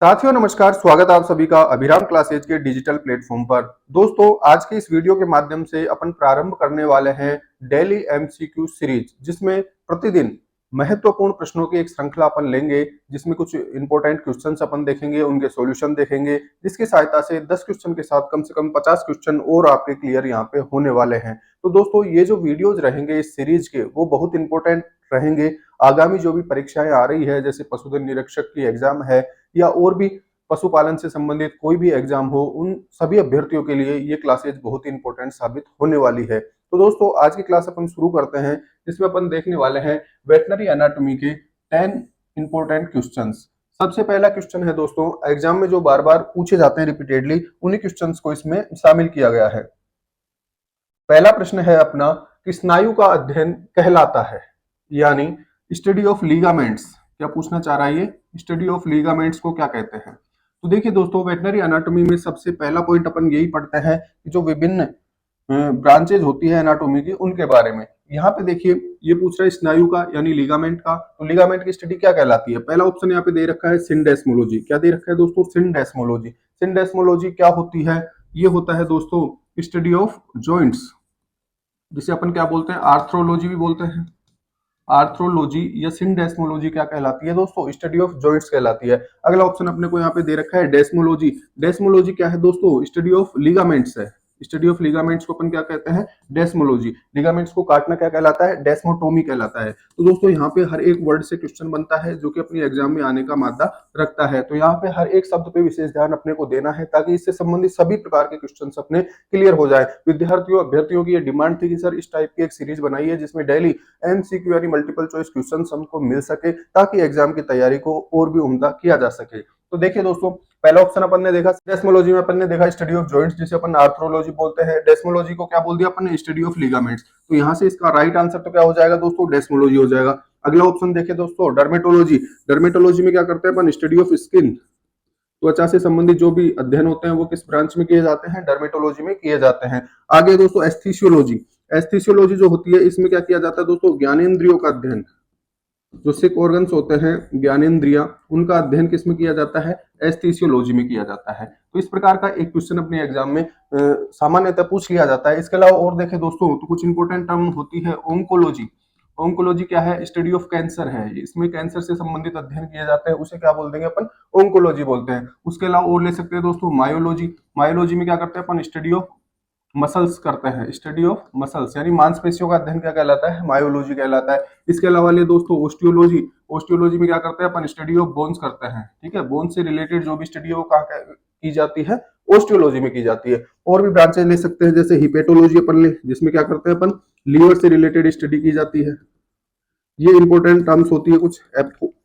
साथियों नमस्कार, स्वागत है आप सभी का अभिराम क्लासेज के डिजिटल प्लेटफॉर्म पर। दोस्तों आज के इस वीडियो के माध्यम से अपन प्रारंभ करने वाले हैं डेली एमसीक्यू सीरीज, जिसमें प्रतिदिन महत्वपूर्ण प्रश्नों की एक श्रृंखला अपन लेंगे, जिसमें कुछ इंपॉर्टेंट क्वेश्चंस अपन देखेंगे, उनके सॉल्यूशन देखेंगे, जिसकी सहायता से 10 क्वेश्चन के साथ कम से कम 50 क्वेश्चन और आपके क्लियर यहाँ पे होने वाले हैं। तो दोस्तों ये जो वीडियोज रहेंगे इस सीरीज के, वो बहुत इंपॉर्टेंट रहेंगे। आगामी जो भी परीक्षाएं आ रही है, जैसे पशुधन निरीक्षक की एग्जाम है या और भी पशुपालन से संबंधित कोई भी एग्जाम हो, उन सभी अभ्यर्थियों के लिए ये क्लासेज बहुत ही इंपॉर्टेंट साबित होने वाली है। तो दोस्तों आज की क्लास अपन शुरू करते हैं, जिसमें अपन देखने वाले हैं वेटनरी एनाटॉमी के 10 इंपॉर्टेंट क्वेश्चंस। सबसे पहला क्वेश्चन है दोस्तों, एग्जाम में जो बार बार पूछे जाते हैं रिपीटेडली, उन्हीं क्वेश्चंस को इसमें शामिल किया गया है। पहला प्रश्न है अपना कि स्नायु का अध्ययन कहलाता है, यानी स्टडी ऑफ लीगामेंट्स। क्या पूछना चाह रहा है ये, स्टडी ऑफ लीगामेंट्स को क्या कहते हैं? तो देखिए दोस्तों, वेटनरी एनाटॉमी में सबसे पहला पॉइंट अपन यही पढ़ते हैं कि जो विभिन्न ब्रांचेज होती है एनाटॉमी की, उनके बारे में। यहाँ पे देखिए ये पूछ रहा है स्नायु का यानी लिगामेंट का, तो लिगामेंट की स्टडी क्या कहलाती है? पहला ऑप्शन यहाँ पे दे रखा है सिंडेस्मोलॉजी। क्या दे रखा है दोस्तों? सिंडेस्मोलॉजी। सिंडेस्मोलॉजी क्या होती है? ये होता है दोस्तों स्टडी ऑफ जॉइंट्स, जिसे अपन क्या बोलते हैं, आर्थ्रोलॉजी भी बोलते हैं। आर्थ्रोलॉजी या सिंडेस्मोलॉजी क्या कहलाती है दोस्तों? स्टडी ऑफ जॉइंट्स कहलाती है। अगला ऑप्शन अपने को यहाँ पे दे रखा है डेस्मोलॉजी। डेस्मोलॉजी क्या है दोस्तों? स्टडी ऑफ लिगामेंट्स है। स्टडी ऑफ लिगामेंट्स को अपन क्या कहते हैं? डेस्मोलॉजी। लिगामेंट्स को काटना क्या कहलाता है? डेस्मोटोमी कहलाता है। तो दोस्तों यहाँ पे हर एक वर्ड से क्वेश्चन बनता है, जो कि अपनी एग्जाम में आने का मादा रखता है। तो यहाँ पे हर एक शब्द पे विशेष ध्यान अपने को देना है, ताकि इससे संबंधित सभी प्रकार के क्वेश्चन अपने क्लियर हो जाए। विद्यार्थियों अभ्यर्थियों की ये डिमांड थी कि सर इस टाइप की एक सीरीज बनाइए, जिसमें डेली एमसीक्यू यानी मल्टीपल चॉइस क्वेश्चन हमको मिल सके, ताकि एग्जाम की तैयारी को और भी उम्दा किया जा सके। तो देखिए दोस्तों, पहला ऑप्शन अपन ने देखा डेस्मोलॉजी में, अपन ने देखा स्टडी ऑफ जॉइंट्स, जिसे अपन आर्थ्रोलॉजी बोलते हैं। डेस्मोलॉजी को क्या बोल दिया अपन ने? Study of ligaments. तो यहाँ से इसका राइट आंसर तो क्या हो जाएगा दोस्तों? डेस्मोलॉजी हो जाएगा। अगला ऑप्शन देखिए दोस्तों, डर्मेटोलॉजी। डर्मेटोलॉजी में क्या करते हैं अपन? Study of skin. त्वचा से संबंधित जो भी अध्ययन होते हैं वो किस ब्रांच में किए जाते हैं? डर्मेटोलॉजी में किए जाते हैं। आगे दोस्तों एस्थीसियोलॉजी। एस्थीसियोलॉजी जो होती है, इसमें क्या किया जाता है दोस्तों? ज्ञानेंद्रियों का अध्ययन। जो सिक ऑर्गन्स होते हैं, ज्ञानेंद्रियां, उनका अध्ययन किसमें किया जाता है? एस्थीसियोलॉजी में किया जाता है। तो इस प्रकार का एक क्वेश्चन अपने एग्जाम में सामान्यतः पूछ लिया जाता है। इसके अलावा और देखें दोस्तों, तो कुछ इंपॉर्टेंट टर्म होती है ओंकोलॉजी। ओंकोलॉजी क्या है? स्टडी ऑफ कैंसर है। इसमें कैंसर से संबंधित अध्ययन किए जाते हैं, उसे क्या बोल देंगे अपन? ओंकोलॉजी बोलते हैं। उसके अलावा और ले सकते हैं दोस्तों मायोलॉजी। मायोलॉजी में क्या करते हैं अपन? स्टडी ऑफ मसल्स करते हैं। स्टडी ऑफ मसल्स यानी मांसपेशियों का अध्ययन क्या कहलाता है? मायोलॉजी कहलाता है। इसके अलावा ले दोस्तों ओस्टियोलॉजी। ओस्टियोलॉजी में क्या करते हैं अपन? स्टडी ऑफ बोन्स करते हैं। ठीक है, बोन से रिलेटेड जो भी स्टडी है वो कहाँ की जाती है? ओस्टियोलॉजी में की जाती है। और भी ब्रांचेज ले सकते हैं, जैसे हिपेटोलॉजी अपन ले, जिसमें क्या करते हैं अपन? लीवर से रिलेटेड स्टडी की जाती है। ये इंपॉर्टेंट टर्म्स होती है कुछ।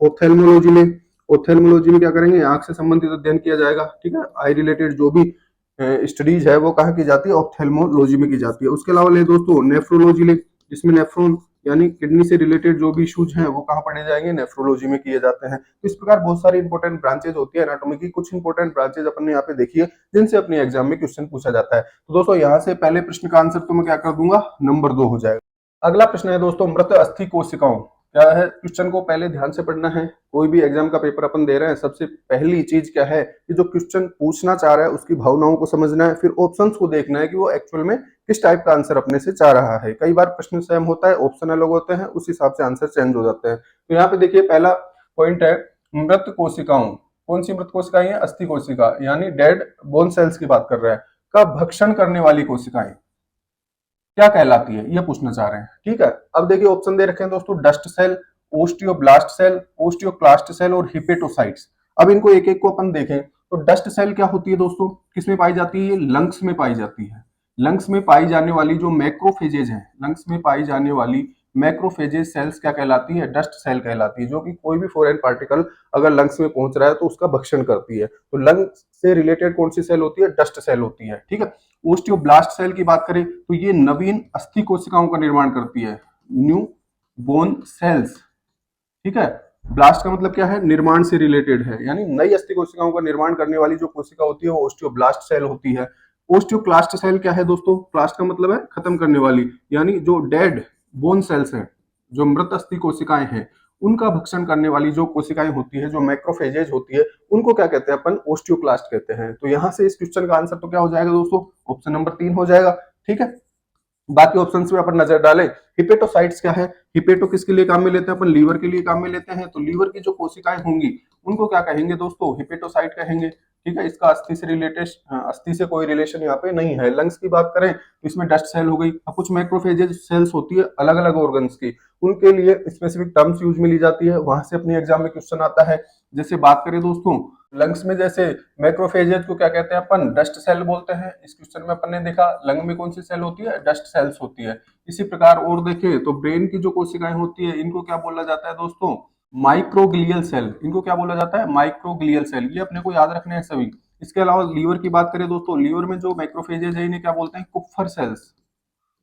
ओथेल्मोलॉजी में, ओथेल्मोलॉजी में क्या करेंगे? आंख से संबंधित अध्ययन किया जाएगा। ठीक है, आई रिलेटेड जो भी स्टडीज है वो कहाँ की जाती है? ऑप्थेल्मोलॉजी में की जाती है। उसके अलावा ले दोस्तों नेफ्रोलॉजी ले, जिसमें नेफ्रॉन यानी किडनी से रिलेटेड जो भी इश्यूज हैं वो कहाँ पढ़े जाएंगे? नेफ्रोलॉजी में किए जाते हैं। तो इस प्रकार बहुत सारी इंपॉर्टेंट ब्रांचेज होती है एनाटॉमी की। कुछ इंपॉर्टेंट ब्रांचेज अपन ने यहाँ पे देखी है, जिनसे अपने एग्जाम में क्वेश्चन पूछा जाता है। तो दोस्तों यहाँ से पहले प्रश्न का आंसर तो मैं क्या कर दूंगा? नंबर 2 हो जाएगा। अगला प्रश्न है दोस्तों, मृत अस्थि कोशिकाओं। क्या है? क्वेश्चन को पहले ध्यान से पढ़ना है। कोई भी एग्जाम का पेपर अपन दे रहे हैं, सबसे पहली चीज क्या है कि जो क्वेश्चन पूछना चाह रहा है उसकी भावनाओं को समझना है, फिर ऑप्शंस को देखना है कि वो एक्चुअल में किस टाइप का आंसर अपने से चाह रहा है। कई बार प्रश्न सेम होता है, ऑप्शन अलग होते हैं, उस हिसाब से आंसर चेंज हो जाते हैं। तो यहाँ पे देखिए पहला पॉइंट है मृत कोशिकाओं। कौन सी मृत कोशिकाएं हैं? अस्थि कोशिका यानी डेड बोन सेल्स की बात कर रहे हैं। का भक्षण करने वाली कोशिकाएं क्या कहलाती है? ये पूछना चाह रहे हैं। ठीक है, अब देखिए ऑप्शन दे रखे हैं दोस्तों, dust cell, osteoblast cell, osteoclast cell और हिपेटोसाइट्स। अब इनको एक एक को अपन देखें तो डस्ट सेल क्या होती है दोस्तों? किसमें पाई जाती है? ये लंग्स में पाई जाती है। लंग्स में पाई जाने वाली जो मैक्रोफेजेज हैं, लंग्स में पाई जाने वाली मैक्रोफेजेज सेल्स क्या कहलाती है? डस्ट सेल कहलाती है, जो कि कोई भी फॉरेन पार्टिकल अगर लंग्स में पहुंच रहा है तो उसका भक्षण करती है। तो लंग्स से रिलेटेड कौन सी सेल होती है? डस्ट सेल होती है। ठीक है, ओस्टियोब्लास्ट सेल की बात करें तो ये नवीन अस्थि कोशिकाओं का निर्माण करती है, न्यू बोन सेल्स। ठीक है, ब्लास्ट का मतलब क्या है? निर्माण से रिलेटेड है, यानी नई अस्थि कोशिकाओं का निर्माण करने वाली जो कोशिका होती है वो ओस्टियोब्लास्ट सेल होती है। ओस्टियोक्लास्ट सेल क्या है दोस्तों? क्लास्ट का मतलब है खत्म करने वाली, यानी जो डेड बोन सेल्स हैं, जो मृत अस्थि कोशिकाएं हैं, उनका भक्षण करने वाली जो कोशिकाएं होती है, जो मैक्रोफेजेज होती है, उनको क्या कहते हैं अपन, ओस्टियोक्लास्ट कहते हैं। तो यहाँ से इस क्वेश्चन का आंसर तो क्या हो जाएगा दोस्तों, ऑप्शन नंबर 3 हो जाएगा। ठीक है, बाकी ऑप्शंस में अपन नजर डालें। हिपेटोसाइट्स क्या है, हिपेटो किसके लिए काम में लेते हैं अपन, लीवर के लिए काम में लेते हैं। तो लीवर की जो कोशिकाएं होंगी उनको क्या कहेंगे दोस्तों, हिपेटोसाइट कहेंगे। ठीक है, इसका अस्थि से रिलेटेड, अस्थि से कोई रिलेशन यहाँ पे नहीं है। लंग्स की बात करें तो इसमें डस्ट सेल हो गई। अब कुछ मैक्रोफेजेज सेल्स होती है अलग अलग ऑर्गन्स की, उनके लिए स्पेसिफिक टर्म्स यूज में ली जाती है, वहां से अपने एग्जाम में क्वेश्चन आता है। जैसे बात करें दोस्तों लंग्स में, जैसे मैक्रोफेजेज को क्या कहते हैं अपन, डस्ट सेल बोलते हैं। इस क्वेश्चन में अपन ने देखा लंग में कौन सी सेल होती है, डस्ट सेल्स होती है। इसी प्रकार और देखें तो ब्रेन की जो कोशिकाएं होती है इनको क्या बोला जाता है दोस्तों, माइक्रोग्लियल सेल। इनको क्या बोला जाता है, माइक्रोग्लियल सेल। ये अपने को याद रखने हैं सभी। इसके अलावा लीवर की बात करें दोस्तों, लीवर में जो मैक्रोफेजेज है इन्हें क्या बोलते हैं, कुप्फर सेल्स।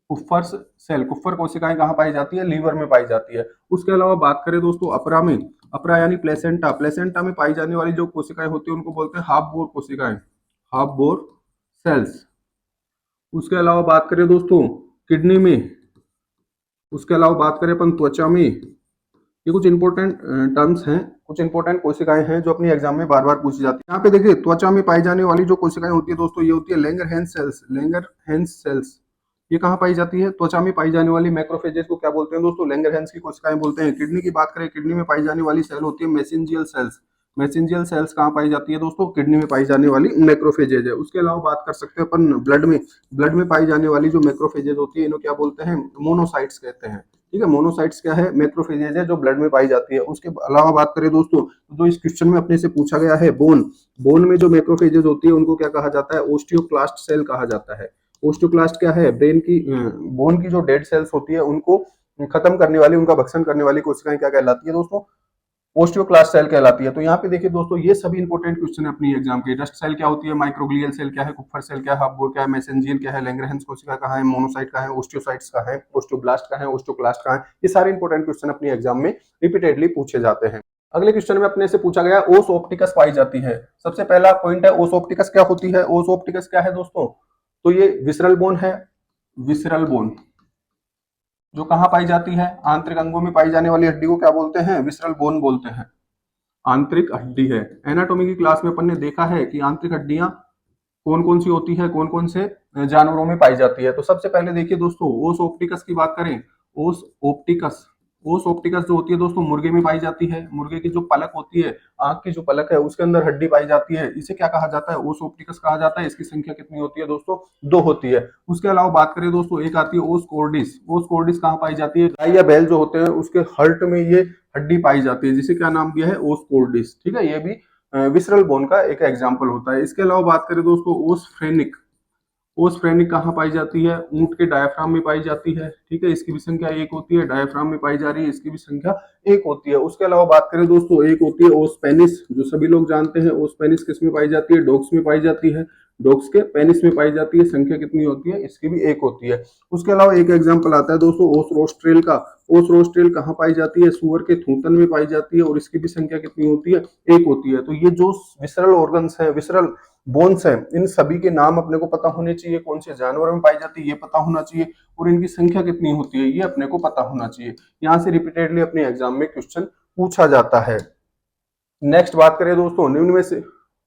कुफ्फर सेल, कुफ्फर कोशिकाएं कहाँ पाई जाती है, लीवर में पाई जाती है। उसके अलावा बात करें दोस्तों अपरा में, अपरा यानी प्लेसेंटा, प्लेसेंटा में पाई जाने वाली जो कोशिकाएं होती है उनको बोलते हैं हाफ बोर कोशिकाएं, हाफ बोर सेल्स। उसके अलावा बात करें दोस्तों किडनी में, उसके अलावा बात करें अपन त्वचा में, ये कुछ इंपॉर्टेंट टर्म्स हैं, कुछ इंपॉर्टेंट कोशिकाएं हैं जो अपनी एग्जाम में बार बार पूछी जाती है। यहाँ पे देखिए त्वचा में पाई जाने वाली जो कोशिकाएं होती है दोस्तों, ये होती है लैंगरहैंस सेल्स, लैंगरहैंस सेल्स। ये कहाँ पाई जाती है, त्वचा में पाई जाने वाली मैक्रोफेजेस को क्या बोलते हैं दोस्तों, लैंगरहैंस की कोशिकाएं बोलते हैं। किडनी की बात करें, किडनी में पाई जाने वाली सेल होती है मैसेंजियल सेल्स। मैसेंजियल सेल्स कहाँ पाई जाती है दोस्तों, किडनी में पाई जाने वाली मैक्रोफेजेज है। उसके अलावा बात कर सकते हैं अपन ब्लड में, ब्लड में पाई जाने वाली जो मैक्रोफेजेज होती है इन्हें क्या बोलते हैं, मोनोसाइट्स कहते हैं। ठीक है, मोनोसाइट्स क्या है, मैक्रोफेजेज है जो ब्लड में पाई जाती है। उसके अलावा बात करें दोस्तों जो इस क्वेश्चन में अपने से पूछा गया है, बोन, बोन में जो मैक्रोफेजेज होती है उनको क्या कहा जाता है, ओस्टियोक्लास्ट सेल कहा जाता है। ओस्टियोक्लास्ट क्या है, ब्रेन की, बोन की जो डेड सेल्स होती है उनको खत्म करने वाली, उनका भक्षण करने वाली कोशिकाएं क्या कहलाती है दोस्तों, ओस्टियोक्लास्ट सेल कहलाती है। तो यहाँ पे देखिए दोस्तों ये सभी इंपॉर्टेंट क्वेश्चन है अपनी एग्जाम के। डस्ट सेल क्या होती है, माइक्रोग्लियल सेल क्या है, कुप्फर सेल क्या है, हाफ क्या है, मैसेंजियल क्या है, लैंगरहैंस कोशिका कहाँ है, मोनोसाइट कहाँ है, ओस्टियोसाइट्स कहाँ है, ओस्टियोब्लास्ट कहाँ है, ओस्टियोक्लास्ट कहाँ है, ये सारे इंपॉर्टेंट क्वेश्चन अपनी एग्जाम में रिपीटेडली पूछे जाते हैं। अगले क्वेश्चन में अपने से पूछा गया ओस ऑप्टिकस पाई जाती है। सबसे पहला पॉइंट है ओस ऑप्टिकस क्या होती है। ओस ऑप्टिकस क्या है दोस्तों, तो ये विसरल बोन है, विसरल बोन जो कहाँ पाई जाती है, आंतरिक अंगों में पाई जाने वाली हड्डी को क्या बोलते हैं, विसरल बोन बोलते हैं। आंतरिक हड्डी है। एनाटॉमी की क्लास में अपन ने देखा है कि आंतरिक हड्डियां कौन कौन सी होती है, कौन कौन से जानवरों में पाई जाती है। तो सबसे पहले देखिए दोस्तों ओस ऑप्टिकस की बात करें, ओस ऑप्टिकस, ओस ऑप्टिकस जो होती है दोस्तों मुर्गे में पाई जाती है। मुर्गे की जो पलक होती है, आंख की जो पलक है उसके अंदर हड्डी पाई जाती है, इसे क्या कहा जाता है, ओस ऑप्टिकस कहा जाता है। इसकी संख्या कितनी होती है दोस्तों, 2 होती है। उसके अलावा बात करें दोस्तों एक आती है ओस कॉर्डिस। ओस कॉर्डिस कहाँ पाई जाती है, गाय या बैल जो होते हैं उसके हर्ट में ये हड्डी पाई जाती है, जिसे क्या नाम दिया है, ओस कॉर्डिस। ठीक है, ये भी विसरल बोन का एक एग्जाम्पल होता है। इसके अलावा बात करें दोस्तों ओस फ्रेनिक, ओस फ्रेनिक कहाँ पाई जाती है, ऊंट के डायफ्राम में पाई जाती है। ठीक है, इसकी भी संख्या 1 होती है, डायफ्राम में पाई जा रही है, इसकी भी संख्या 1 होती है। उसके अलावा बात करें दोस्तों एक होती है ओस पेनिस, जो सभी लोग जानते हैं। ओस पेनिस किस में पाई जाती है, डॉग्स में पाई जाती है, डॉग्स के पेनिस में पाई जाती है। संख्या कितनी होती है, इसकी भी 1 होती है। उसके अलावा एक एग्जाम्पल आता है दोस्तों ओस रोस्ट्रेल का। ओस रोस्ट्रेल कहाँ पाई जाती है, सुअर के थूथन में पाई जाती है और इसकी भी संख्या कितनी होती है, 1 होती है। तो ये जो विसरल ऑर्गन्स है, विसरल बोन्स है, इन सभी के नाम अपने को पता होने चाहिए, कौन से जानवर में पाई जाती है ये पता होना चाहिए, और इनकी संख्या कितनी होती है ये अपने को पता होना चाहिए। यहाँ से रिपीटेडली अपने एग्जाम में क्वेश्चन पूछा जाता है। नेक्स्ट बात करें दोस्तों निम्न में से,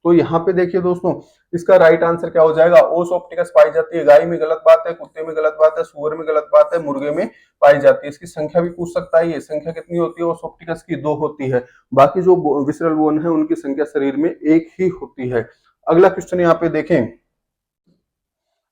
तो यहाँ पे देखिए दोस्तों इसका राइट आंसर क्या हो जाएगा, ओस ऑप्टिकस पाई जाती है। गाय में गलत बात है, कुत्ते में गलत बात है, सुअर में गलत बात है, मुर्गे में पाई जाती है। इसकी संख्या भी पूछ सकता है, ये संख्या कितनी होती है ओस ऑप्टिकस की, 2 होती है। बाकी जो विसरल बोन है उनकी संख्या शरीर में 1 ही होती है। अगला क्वेश्चन यहाँ पे देखें,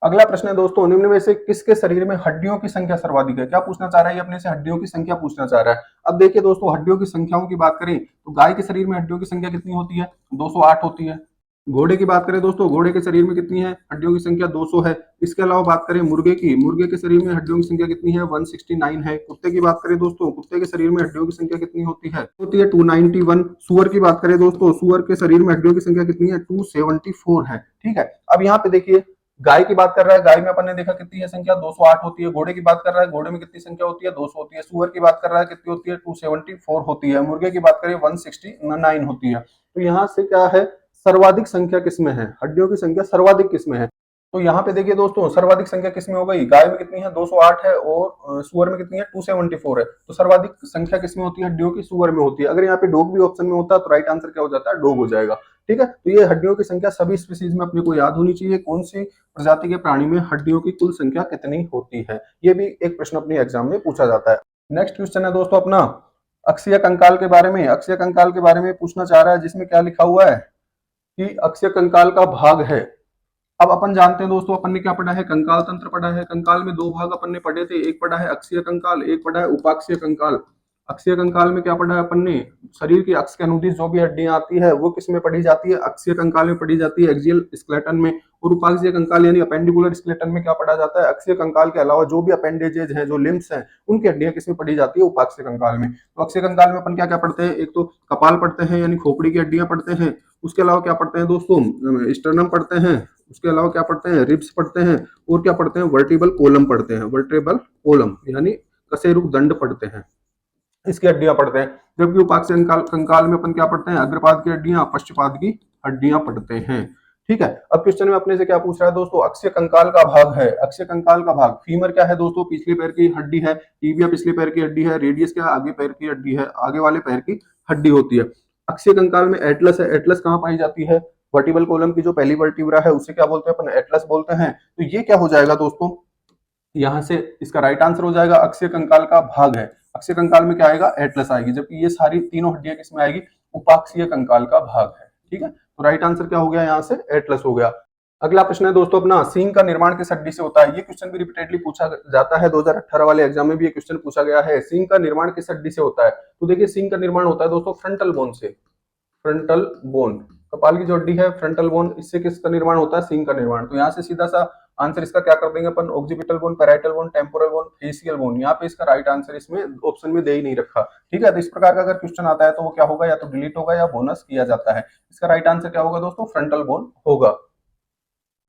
अगला प्रश्न है दोस्तों निम्न में से किसके शरीर में हड्डियों की संख्या सर्वाधिक है। क्या पूछना चाह रहा है ये अपने से, हड्डियों की संख्या पूछना चाह रहा है। अब देखिए दोस्तों हड्डियों की संख्याओं की बात करें तो गाय के शरीर में हड्डियों की संख्या कितनी होती है, 208 होती है। घोड़े की बात करें दोस्तों, घोड़े के शरीर में कितनी है, हड्डियों की संख्या 200 है। इसके अलावा बात करें मुर्गे की, मुर्गे के शरीर में हड्डियों की संख्या कितनी है, 169 है। कुत्ते की बात करें दोस्तों, कुत्ते के शरीर में हड्डियों की संख्या कितनी होती है, 291। सुअर की बात करें दोस्तों, सुअर के शरीर में हड्डियों की संख्या कितनी है, 274 है। ठीक है, अब यहाँ पे देखिए गाय की बात कर रहा है, गाय में अपन ने देखा कितनी है संख्या, 208 होती है। घोड़े की बात कर रहा है, घोड़े में कितनी संख्या होती है, 200 होती है। सुअर की बात कर रहा है कितनी होती है, 274 होती है। मुर्गे की बात करें 169 होती है। तो यहाँ से क्या है, सर्वाधिक संख्या किसमें है, हड्डियों की संख्या सर्वाधिक किसमें है, तो यहाँ पे देखिए दोस्तों, सर्वाधिक संख्या किसमें हो गई, गाय में कितनी है 208 है, और सुअर में कितनी है 274 है। तो सर्वाधिक संख्या किसमें होती है, हड्डियों की सुअर में होती है। अगर यहाँ पे डॉग भी ऑप्शन में होता तो राइट आंसर क्या हो जाता है, डॉग हो जाएगा। ठीक है, तो ये हड्डियों की संख्या सभी स्पीसीज में अपने को याद होनी चाहिए, कौन सी प्रजाति के प्राणी में हड्डियों की कुल संख्या कितनी होती है। ये भी एक प्रश्न अपने एग्जाम में पूछा जाता है। नेक्स्ट क्वेश्चन है दोस्तों अपना अक्षीय कंकाल के बारे में। अक्षीय कंकाल के बारे में पूछना चाह रहा है, जिसमें क्या लिखा हुआ है कि अक्षीय कंकाल का भाग है। अब अपन जानते हैं दोस्तों, अपन ने क्या पढ़ा है, कंकाल तंत्र पढ़ा है। कंकाल में दो भाग अपन ने पढ़े थे, एक पढ़ा है अक्षीय कंकाल, एक पढ़ा है उपाक्षीय कंकाल। अक्षीय कंकाल में क्या पढ़ा है अपन ने, शरीर की अक्ष के अनुदिश जो भी हड्डियां आती है वो किस में पढ़ी जाती है, अक्षीय कंकाल में पढ़ी जाती है, एक्सियल स्केलेटन में। और उपाक्षीय कंकाल यानी अपेंडिकुलर स्केलेटन में क्या पढ़ा जाता है, अक्षीय कंकाल के अलावा जो भी अपेंडेजेज हैं, जो लिम्स हैं, उनकी हड्डियां किसमें पढ़ी जाती है, उपाक्षीय कंकाल में। तो अक्षीय कंकाल में अपन क्या क्या पढ़ते हैं, एक तो कपाल पढ़ते हैं यानी खोपड़ी की हड्डियां पढ़ते हैं। उसके अलावा क्या पढ़ते हैं दोस्तों, स्टर्नम पढ़ते हैं। उसके अलावा क्या पढ़ते हैं, रिब्स पढ़ते हैं। और क्या पढ़ते हैं, वर्टिबल कोलम पढ़ते हैं, वर्टेबल कोलम यानी कशेरुक दंड पढ़ते हैं, इसकी हड्डियां पढ़ते हैं। जबकि उपाक्षीय कंकाल में अपन क्या पढ़ते हैं, अग्रपाद की हड्डियां, पश्चपाद की हड्डियां पढ़ते हैं। ठीक है, अब क्वेश्चन में अपने से क्या पूछ रहा है दोस्तों, अक्षीय कंकाल का भाग है। अक्षीय कंकाल का भाग, फीमर क्या है दोस्तों, पिछले पैर की हड्डी है, टीबिया पिछले पैर की हड्डी है, रेडियस क्या है, आगे पैर की हड्डी है, आगे वाले पैर की हड्डी होती है। अक्षीय कंकाल में एटलस है। एटलस कहाँ पाई जाती है, वर्टिबल कॉलम की जो पहली वर्टिब्रा है उसे क्या बोलते हैं अपन, एटलस बोलते हैं। तो ये क्या हो जाएगा दोस्तों, यहां से इसका राइट आंसर हो जाएगा अक्षीय कंकाल का भाग है। अक्षीय कंकाल में क्या आएगा, एटलस आएगी, जबकि ये सारी तीनों हड्डियां किसमें आएगी, उपाक्षीय कंकाल का भाग है। ठीक है, तो राइट आंसर क्या हो गया, यहाँ से एटलस हो गया। अगला प्रश्न है दोस्तों अपना, सींग का निर्माण किस हड्डी से होता है। ये क्वेश्चन भी रिपीटेडली पूछा जाता है, 2018 वाले एग्जाम में भी ये क्वेश्चन पूछा गया है, सींग का निर्माण किस हड्डी से होता है। तो देखिए, सींग का निर्माण होता है दोस्तों फ्रंटल बोन से। फ्रंटल बोन, कपाल की जो हड्डी है फ्रंटल बोन, इससे किसका निर्माण होता है, सींग का निर्माण। तो यहाँ से सीधा सा आंसर इसका क्या कर देंगे अपन, occipital bone, parietal bone, temporal bone, facial bone. यहाँ पे इसका राइट आंसर इसमें ऑप्शन में दे ही नहीं रखा। ठीक है, तो इस प्रकार का अगर क्वेश्चन आता है तो वो क्या होगा, या तो डिलीट होगा या बोनस किया जाता है। इसका राइट आंसर क्या होगा दोस्तों, फ्रंटल बोन होगा।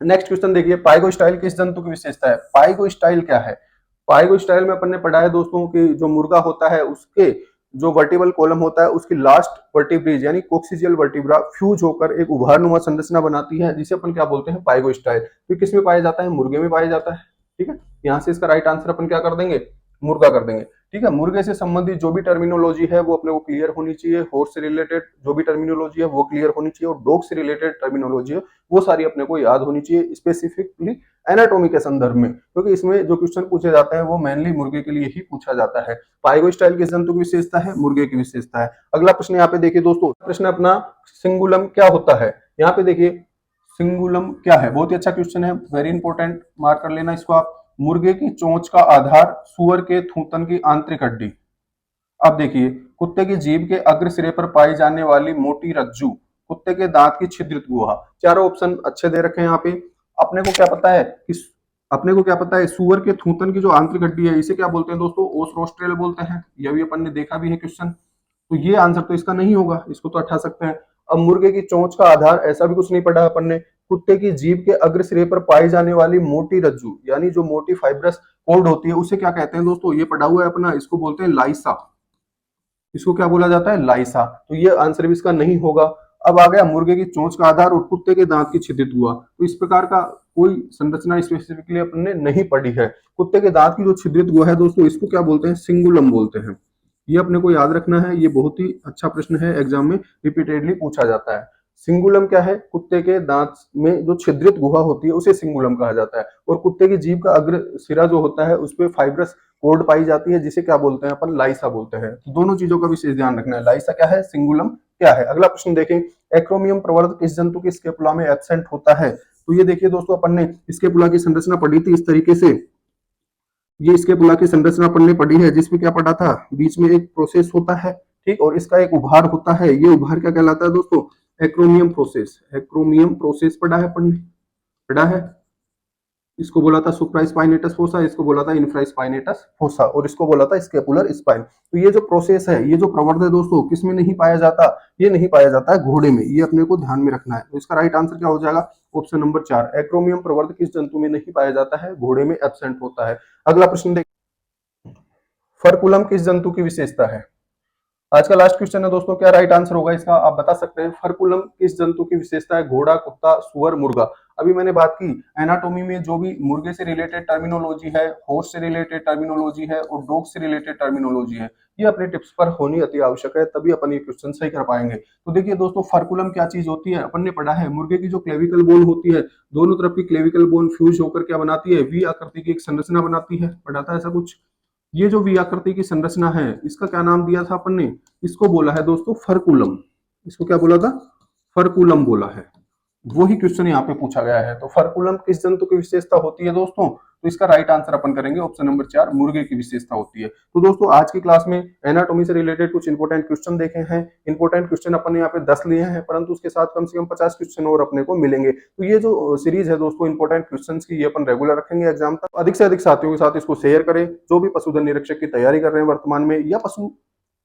नेक्स्ट क्वेश्चन देखिए, पाइगो स्टाइल किस जंतु की विशेषता है। पाइगो स्टाइल क्या है, पाइगो स्टाइल में अपन ने पढ़ा है दोस्तों कि जो मुर्गा होता है उसके जो वर्टिबल कॉलम होता है उसकी लास्ट वर्टिब्रीज यानी कोक्सीजियल वर्टिब्रा फ्यूज होकर एक उभारनुमा संरचना बनाती है, जिसे अपन क्या बोलते हैं, पाइगो स्टाइल। तो किस में पाया जाता है, मुर्गे में पाया जाता है। ठीक है, यहाँ से इसका राइट आंसर अपन क्या कर देंगे, मुर्गा कर देंगे। ठीक है, मुर्गे से संबंधित जो भी टर्मिनोलॉजी है वो अपने को क्लियर होनी चाहिए, हॉर्स से रिलेटेड जो भी टर्मिनोलॉजी है वो क्लियर होनी चाहिए, और डॉग से रिलेटेड टर्मिनोलॉजी है वो सारी अपने को याद होनी चाहिए, स्पेसिफिकली एनाटॉमी के संदर्भ में, क्योंकि इसमें जो क्वेश्चन पूछे जाते हैं वो मेनली मुर्गे के लिए ही पूछा जाता है। पाइगो स्टाइल किस जंतु की विशेषता है, मुर्गे की विशेषता है। अगला प्रश्न यहाँ पे देखिए दोस्तों, प्रश्न अपना सिंगुलम क्या होता है। यहाँ पे देखिए सिंगुलम क्या है, बहुत ही अच्छा क्वेश्चन है, वेरी इंपॉर्टेंट, मार्क कर लेना इसको आप। मुर्गे की चोंच का आधार, सुअर के थूथन की आंतरिक हड्डी। अब देखिए, कुत्ते की जीभ के अग्र सिरे पर पाई जाने वाली मोटी रज्जू, कुत्ते के दांत की छिद्रित गुहा। चारों ऑप्शन अच्छे दे रखे हैं यहाँ पे। अपने को क्या पता है कि अपने को क्या पता है, सुअर के थूथन की जो आंतरिक हड्डी है इसे क्या बोलते हैं दोस्तों, ओस रोस्ट्रेल बोलते हैं। यह भी अपन ने देखा भी है क्वेश्चन। तो ये आंसर तो इसका नहीं होगा, इसको तो हटा सकते हैं। अब मुर्गे की चोंच का आधार, ऐसा भी कुछ नहीं पढ़ा अपन ने। कुत्ते की जीभ के अग्र सिरे पर पाई जाने वाली मोटी रज्जू यानी जो मोटी फाइब्रस कॉर्ड होती है उसे क्या कहते हैं दोस्तों, ये पढ़ा हुआ है अपना, इसको बोलते हैं लाइसा। इसको क्या बोला जाता है, लाइसा। तो ये आंसर भी इसका नहीं होगा। अब आ गया मुर्गे की चोंच का आधार और कुत्ते के दांत की छिद्रित गुहा। तो इस प्रकार का कोई संरचना स्पेसिफिकली अपन ने नहीं पढ़ी है। कुत्ते के दांत की जो छिद्रित गुहा है दोस्तों, इसको क्या बोलते हैं, सिंगुलम बोलते हैं। ये अपने को याद रखना है, ये बहुत ही अच्छा प्रश्न है, एग्जाम में रिपीटेडली पूछा जाता है। सिंगुलम क्या है, कुत्ते के दांत में जो छिद्रित गुहा होती है उसे सिंगुलम कहा जाता है। और कुत्ते की जीभ का अग्र सिरा जो होता है उस पर फाइब्रस कोड पाई जाती है, जिसे क्या बोलते हैं अपन, लाइसा बोलते हैं। तो दोनों चीजों का विशेष ध्यान रखना है, लाइसा क्या है, सिंगुलम क्या है। अगला प्रश्न देखें, एक्रोमियम प्रवर्ध किस जंतु की स्केपुला में एब्सेंट होता है। तो ये देखिए दोस्तों, अपन ने स्केपुला की संरचना पढ़ी थी इस तरीके से। ये स्केपुला की संरचना अपन ने पढ़ी है, जिसमें क्या पढ़ा था, बीच में एक प्रोसेस होता है, ठीक, और इसका एक उभार होता है। ये उभार क्या कहलाता है दोस्तों, एक्रोमियम प्रोसेस। एक्रोमियम प्रोसेस पढ़ा है अपन ने, पढ़ा है। इसको बोला था सुप्रास्पाइनेटस फोसा, इसको बोला था इंफ्रास्पाइनेटस फोसा, और इसको बोला था स्केपुलर स्पाइन। तो ये जो प्रोसेस है, ये जो प्रवर्ध है दोस्तों, किसमें नहीं पाया जाता, ये नहीं पाया जाता है घोड़े में। ये अपने को ध्यान में रखना है। तो इसका राइट आंसर क्या हो जाएगा, ऑप्शन नंबर 4, एक्रोमियम प्रवर्ध किस जंतु में नहीं पाया जाता है, घोड़े में एब्सेंट होता है। अगला प्रश्न देखिए, फरकुलम किस जंतु की विशेषता है। आज का लास्ट क्वेश्चन है दोस्तों, क्या राइट आंसर होगा इसका, आप बता सकते हैं। फरकुलम किस जंतु की विशेषता है, घोड़ा, कुत्ता, सुअर, मुर्गा। अभी मैंने बात की एनाटोमी में जो भी मुर्गे से रिलेटेड टर्मिनोलॉजी है, हॉर्स से रिलेटेड टर्मिनोलॉजी है और डॉग से रिलेटेड टर्मिनोलॉजी है, ये अपने टिप्स पर होनी अति आवश्यक है, तभी अपन ये क्वेश्चन सही कर पाएंगे। तो देखिए दोस्तों, फर्कुलम क्या चीज होती है, अपन ने पढ़ा है मुर्गे की जो क्लेविकल बोन होती है, दोनों तरफ की क्लेविकल बोन फ्यूज होकर क्या बनाती है, वी आकृति की एक संरचना बनाती है। पढ़ा था ऐसा कुछ। ये जो वी आकृति की संरचना है, इसका क्या नाम दिया था अपन ने, इसको बोला है दोस्तों फर्कुलम। इसको क्या बोला था, फर्कुलम बोला है। वही क्वेश्चन यहाँ पे पूछा गया है। तो फर्कुलम किस जंतु की विशेषता होती है दोस्तों, तो इसका राइट आंसर अपन करेंगे ऑप्शन नंबर 4, मुर्गे की विशेषता होती है। तो दोस्तों आज की क्लास में एनाटॉमी से रिलेटेड कुछ इंपॉर्टेंट क्वेश्चन देखे हैं। इंपॉर्टेंट क्वेश्चन अपन ने यहाँ पे 10 लिए हैं, परंतु उसके साथ कम से कम 50 क्वेश्चन और अपने को मिलेंगे। तो ये जो सीरीज है दोस्तों इंपॉर्टेंट क्वेश्चन की, ये अपन रेगुलर रखेंगे एग्जाम तक। अधिक से अधिक साथियों के साथ इसको शेयर करें। जो भी पशुधन निरीक्षक की तैयारी कर रहे हैं वर्तमान में, या पशु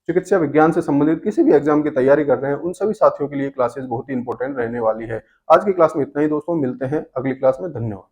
चिकित्सा विज्ञान से संबंधित किसी भी एग्जाम की तैयारी कर रहे हैं, उन सभी साथियों के लिए क्लासेस बहुत ही इंपॉर्टेंट रहने वाली है। आज की क्लास में इतना ही दोस्तों, मिलते हैं अगली क्लास में। धन्यवाद।